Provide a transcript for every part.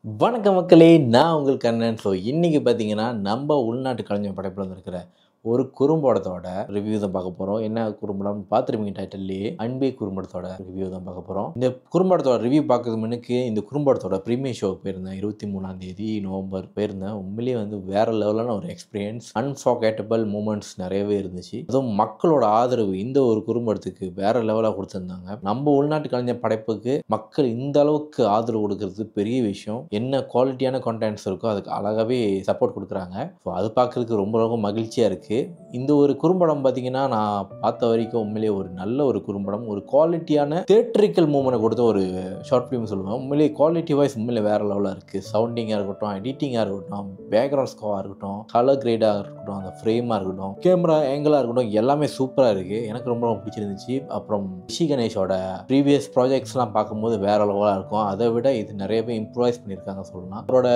வணக்கம் மக்களே, நான் உங்கள் கண்ணன். ஸோ இன்றைக்கி பார்த்தீங்கன்னா நம்ம உள்நாட்டு கலைஞர் படைப்பில் வந்திருக்கிற ஒரு குறும்படத்தோட ரிவ்யூ தான் பார்க்க போகிறோம். என்ன குறும்படம் பார்த்துருப்பீங்க டைட்டில்லையே, அன்பே குறும்படத்தோட ரிவ்யூ தான் பார்க்க போகிறோம். இந்த குறும்படத்தோட ரிவ்யூ பார்க்கறது முன்னுக்கு இந்த குறும்படத்தோட ப்ரீமியர் ஷோக்கு போயிருந்தேன். 23 நவம்பர் போயிருந்தேன். உண்மையிலேயே வந்து வேறு லெவலான ஒரு எக்ஸ்பீரியன்ஸ், அன்ஃபார்கெட்டபிள் மூமெண்ட்ஸ் நிறையவே இருந்துச்சு. அதுவும் மக்களோட ஆதரவு இந்த ஒரு குறும்படத்துக்கு வேறு லெவலாக கொடுத்துருந்தாங்க. நம்ம உள்நாட்டு கலைஞர் படைப்புக்கு மக்கள் இந்த அளவுக்கு ஆதரவு கொடுக்கறது பெரிய விஷயம். என்ன குவாலிட்டியான கண்டென்ட்ஸ் இருக்கோ அதுக்கு அழகாகவே சப்போர்ட் கொடுக்குறாங்க. ஸோ அது பார்க்குறதுக்கு ரொம்ப ரொம்ப மகிழ்ச்சியாக இருக்குது. இந்த ஒரு குறும்படம் பார்த்தீங்கன்னா நான் பார்த்த வரைக்கும் உண்மையிலேயே ஒரு நல்ல ஒரு குறும்படம், ஒரு குவாலிட்டியான தியேட்ரிக்கல் மூமெண்ட் கொடுத்த ஒரு ஷார்ட் ஃபிலிம் சொல்லுவேன். உண்மையிலேயே குவாலிட்டி வைஸ் உண்மையிலே வேறு லெவலாக இருக்குது. சவுண்டிங்காக இருக்கட்டும், எடிட்டிங்காக இருக்கட்டும், பேக்ரவுண்ட் ஸ்கோராக இருக்கட்டும், கலர் கிரேடாக இருக்கட்டும், அந்த ஃப்ரேமாக இருக்கட்டும், கேமரா ஆங்கிளாக இருக்கட்டும், எல்லாமே சூப்பராக இருக்குது. எனக்கு ரொம்ப ரொம்ப பிடிச்சிருந்துச்சு. அப்புறம் ரிஷி கணேஷோட ப்ரீவியஸ் ப்ராஜெக்ட்ஸ்லாம் பார்க்கும்போது வேறு லெவலாக இருக்கும். அதை விட இது நிறையவே இம்ப்ரூவைஸ் பண்ணியிருக்காங்க சொல்லலாம். அவரோட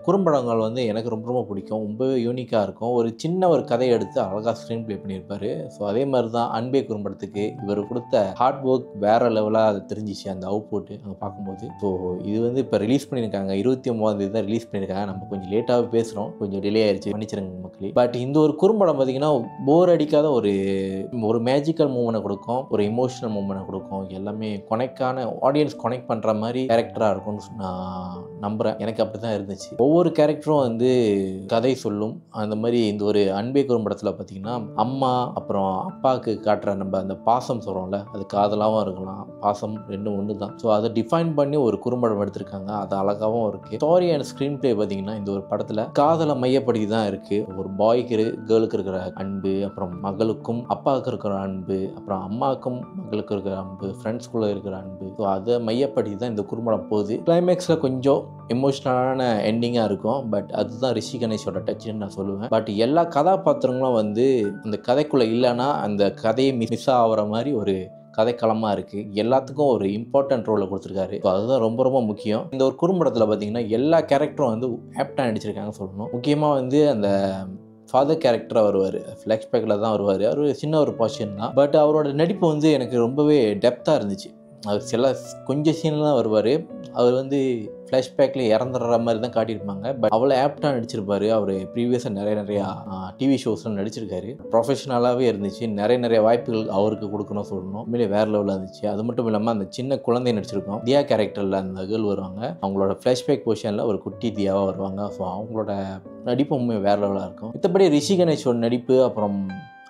குறும்படங்கள் வந்து எனக்கு ரொம்ப ரொம்ப பிடிக்கும். ரொம்பவே யூனிக்காக இருக்கும். ஒரு சின்ன ஒரு கதையை எடுத்து அழகாக ஸ்க்ரீன் ப்ளே பண்ணியிருப்பாரு. ஸோ அதே மாதிரி தான் அன்பே குறும்படத்துக்கு இவர் கொடுத்த ஹார்ட் ஒர்க் வேறு லெவலாக அது தெரிஞ்சிச்சு அந்த அவுட்புட் அங்கே பார்க்கும்போது. ஸோ இது வந்து இப்போ ரிலீஸ் பண்ணியிருக்காங்க. 29 தான் ரிலீஸ் பண்ணியிருக்காங்க. நம்ம கொஞ்சம் லேட்டாகவே பேசுகிறோம், கொஞ்சம் டிலே ஆயிடுச்சு, மன்னிச்சிருங்க மக்களே. பட் இந்த ஒரு குறும்படம் பார்த்தீங்கன்னா போர் அடிக்காத ஒரு மேஜிக்கல் மூமெண்ட்டை கொடுக்கும், ஒரு இமோஷனல் மூமெண்ட்டை கொடுக்கும். எல்லாமே ஆடியன்ஸ் கனெக்ட் பண்ணுற மாதிரி கேரக்டராக இருக்கும்னு நான் நம்புகிறேன். எனக்கு அப்படி தான் இருந்துச்சு. ஒவ்வொரு கேரக்டரும் வந்து கதை சொல்லும். அந்த மாதிரி இந்த ஒரு அன்பே குறும்படத்தில் பார்த்தீங்கன்னா அம்மா அப்புறம் அப்பாவுக்கு காட்டுற நம்ம அந்த பாசம் சொல்கிறோம்ல, அது காதலாகவும் இருக்கலாம், பாசம் ரெண்டும் ஒன்று தான். ஸோ அதை டிஃபைன் பண்ணி ஒரு குறும்படம் எடுத்திருக்காங்க. அது அழகாகவும் இருக்குது. ஸ்டோரி அண்ட் ஸ்க்ரீன் பிளே பார்த்தீங்கன்னா இந்த ஒரு படத்தில் காதலை மையப்படுத்தி தான் இருக்குது. ஒரு பாய்க்கு கேர்ளுக்கு இருக்கிற அன்பு, அப்புறம் மகளுக்கும் அப்பாவுக்கு இருக்கிற அன்பு, அப்புறம் அம்மாவுக்கும் மகளுக்கு இருக்கிற அன்பு, ஃப்ரெண்ட்ஸ்குள்ளே இருக்கிற அன்பு. ஸோ அதை மையப்படுத்தி தான் இந்த குறும்படம் போகுது. கிளைமேக்ஸில் கொஞ்சம் எமோஷ்னலான எண்டிங்காக இருக்கும். பட் அதுதான் ரிஷி கணேஷோட டச்சுன்னு நான் சொல்லுவேன். பட் எல்லா கதாபாத்திரங்களும் வந்து அந்த கதைக்குள்ளே இல்லைன்னா அந்த கதையை மிஸ் ஆகிற மாதிரி ஒரு கதைக்களமாக இருக்குது. எல்லாத்துக்கும் ஒரு இம்பார்ட்டன்ட் ரோலை கொடுத்துருக்காரு. ஸோ அதுதான் ரொம்ப ரொம்ப முக்கியம். இந்த ஒரு குறும்படத்தில் பார்த்தீங்கன்னா எல்லா கேரக்டரும் வந்து ஆப்டாக நடிச்சிருக்காங்க சொல்லணும். முக்கியமாக வந்து அந்த ஃபாதர் கேரக்டராக வருவார், ஃப்ளாஷ்பேக்கில் தான் வருவார். அவர் சின்ன ஒரு போர்ஷன் தான். பட் அவரோட நடிப்பு வந்து எனக்கு ரொம்பவே டெப்த்தாக இருந்துச்சு. அவர் கொஞ்சம் சீனில் தான் வருவார். அவர் வந்து ஃப்ளாஷ்பேக்கில் இறந்துடுற மாதிரி தான் காட்டியிருப்பாங்க. பட் அவ்வளோ ஆப்டாக நடிச்சிருப்பார். அவர் ப்ரீவியஸாக நிறையா டிவி ஷோஸ்லாம் நடிச்சிருக்காரு. ப்ரொஃபஷனலாகவே இருந்துச்சு. நிறைய வாய்ப்புகள் அவருக்கு கொடுக்கணும் சொல்லணும். உண்மையிலே வேறு லெவலில் இருந்துச்சு. அது மட்டும் இல்லாமல் அந்த சின்ன குழந்தை நடிச்சிருக்கோம். தியா கேரக்டரில் அந்த கேர்ள் வருவாங்க. அவங்களோட ஃப்ளாஷ்பேக் போர்ஷனில் ஒரு குட்டி தியாவாக வருவாங்க. ஸோ அவங்களோட நடிப்பு உண்மை வேறு லெவலாக இருக்கும். மற்றபடி ரிஷி கணேஷோட நடிப்பு, அப்புறம்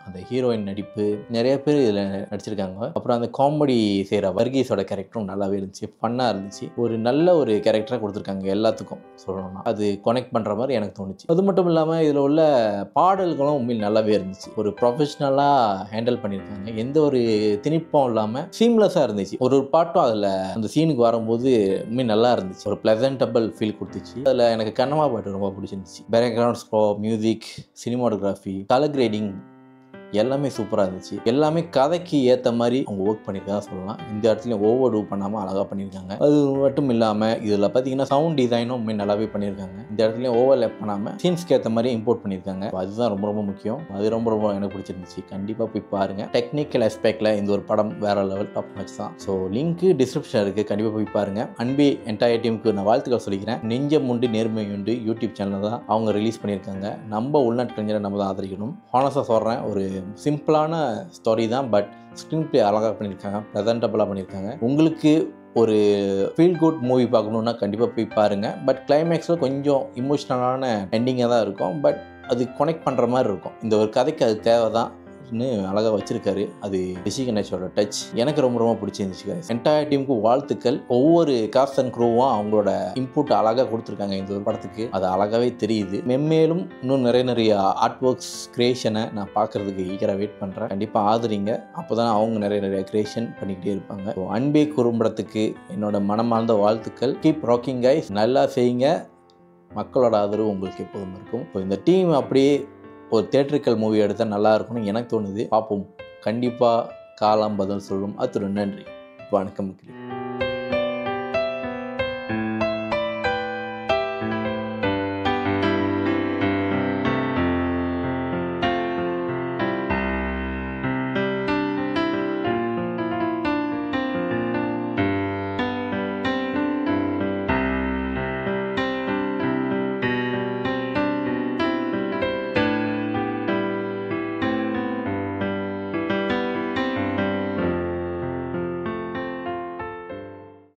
அந்த ஹீரோயின் நடிப்பு, நிறைய பேர் இதில் நடிச்சிருக்காங்க. அப்புறம் அந்த காமெடி செய்கிற வர்கீஸோட கேரக்டரும் நல்லாவே இருந்துச்சு, ஃபன்னாக இருந்துச்சு. ஒரு நல்ல ஒரு கேரக்டராக கொடுத்துருக்காங்க எல்லாத்துக்கும் சொல்லணும்னா. அது கனெக்ட் பண்ணுற மாதிரி எனக்கு தோணுச்சு. அது மட்டும் இல்லாமல் இதில் உள்ள பாடல்களும் உண்மையில் நல்லாவே இருந்துச்சு. ஒரு ப்ரொஃபஷ்னலாக ஹேண்டில் பண்ணியிருக்காங்க. எந்த ஒரு திணிப்பும் இல்லாமல் சீம்லெஸ்ஸாக இருந்துச்சு. ஒரு பாட்டும் அதில் அந்த சீனுக்கு வரும்போது உண்மையில் நல்லா இருந்துச்சு. ஒரு ப்ளசன்டபிள் ஃபீல் கொடுத்துச்சு. அதில் எனக்கு கண்ணம்மா பாட்டு ரொம்ப பிடிச்சிருந்துச்சு. Background score, music, cinematography, colour grading எல்லாமே சூப்பராக இருந்துச்சு. எல்லாமே கதைக்கு ஏற்ற மாதிரி அவங்க ஒர்க் பண்ணியிருக்காங்க சொல்லலாம். இந்த இடத்துலையும் ஓவர் டூ பண்ணாமல் அழகாக பண்ணியிருக்காங்க. அது மட்டும் இல்லாமல் இதில் பார்த்தீங்கன்னா சவுண்ட் டிசைனும் உண்மை நல்லாவே பண்ணியிருக்காங்க. இந்த இடத்துலையும் ஓவர்லேப் பண்ணாமல் சீன்ஸ்க்கு ஏற்ற மாதிரி இம்போர்ட் பண்ணியிருக்காங்க. அதுதான் ரொம்ப ரொம்ப முக்கியம். அது ரொம்ப எனக்கு பிடிச்சிருந்துச்சு. கண்டிப்பாக போய் பாருங்கள். டெக்னிக்கல் ஆஸ்பெக்டில் இந்த ஒரு படம் வேறு லெவல் டாப் மேட்ச் தான். ஸோ லிங்க்கு டிஸ்கிரிப்ஷன் இருக்குது, கண்டிப்பாக போய் பாருங்கள். அன்பே என்டையர் டீமுக்கு நான் வாழ்த்துக்கள் சொல்லிக்கிறேன். நெஞ்சம் உண்டு நேர்மை உண்டு யூடியூப் சேனல் தான் அவங்க ரிலீஸ் பண்ணியிருக்காங்க. நம்ம உள்நாட்டு கலைஞரை நம்ம தான் ஆதரிக்கணும். ஹானஸ்டாக சொல்கிறேன், ஒரு சிம்பிளான ஸ்டோரி தான். பட் ஸ்க்ரீன் பிளே அழகாக பண்ணியிருக்காங்க, ப்ரெசன்டபுளாக பண்ணியிருக்காங்க. உங்களுக்கு ஒரு ஃபீல் குட் மூவி பார்க்கணுன்னா கண்டிப்பாக போய் பாருங்கள். பட் கிளைமேக்ஸில் கொஞ்சம் இமோஷ்னலான எண்டிங்காக தான் இருக்கும். பட் அது கனெக்ட் பண்ணுற மாதிரி இருக்கும். இந்த ஒரு கதைக்கு அது தேவை தான் அழகாக வச்சிருக்காரு. அது ரிஷி கணேஷோட டச் எனக்கு ரொம்ப பிடிச்சிருந்துச்சு. என்டையர் டீமுக்கு வாழ்த்துக்கள். ஒவ்வொரு காஸ்ட் அண்ட் க்ரூவும் அவங்களோட இன்புட் அழகாக கொடுத்துருக்காங்க இந்த ஒரு படத்துக்கு. அது அழகாகவே தெரியுது. மென்மேலும் இன்னும் நிறைய ஆர்ட் ஒர்க்ஸ் கிரியேஷனை நான் பார்க்கறதுக்கு ஈகராக வெயிட் பண்ணுறேன். கண்டிப்பாக ஆதரிங்க. அப்போ தான் அவங்க நிறைய கிரியேஷன் பண்ணிக்கிட்டே இருப்பாங்க. அன்பே குறும்படத்துக்கு என்னோட மனமார்ந்த வாழ்த்துக்கள். Keep rocking guys. நல்லா செய்யுங்க. மக்களோட ஆதரவு உங்களுக்கு எப்போதும் இருக்கும். ஸோ இந்த டீம் அப்படியே ஒரு தியேட்ரிக்கல் மூவி எடுத்தால் நல்லா இருக்கும்னு எனக்கு தோணுது. பார்ப்போம். கண்டிப்பாக காலம் பதில் சொல்லும். அத்துடன் நன்றி. வணக்கம்.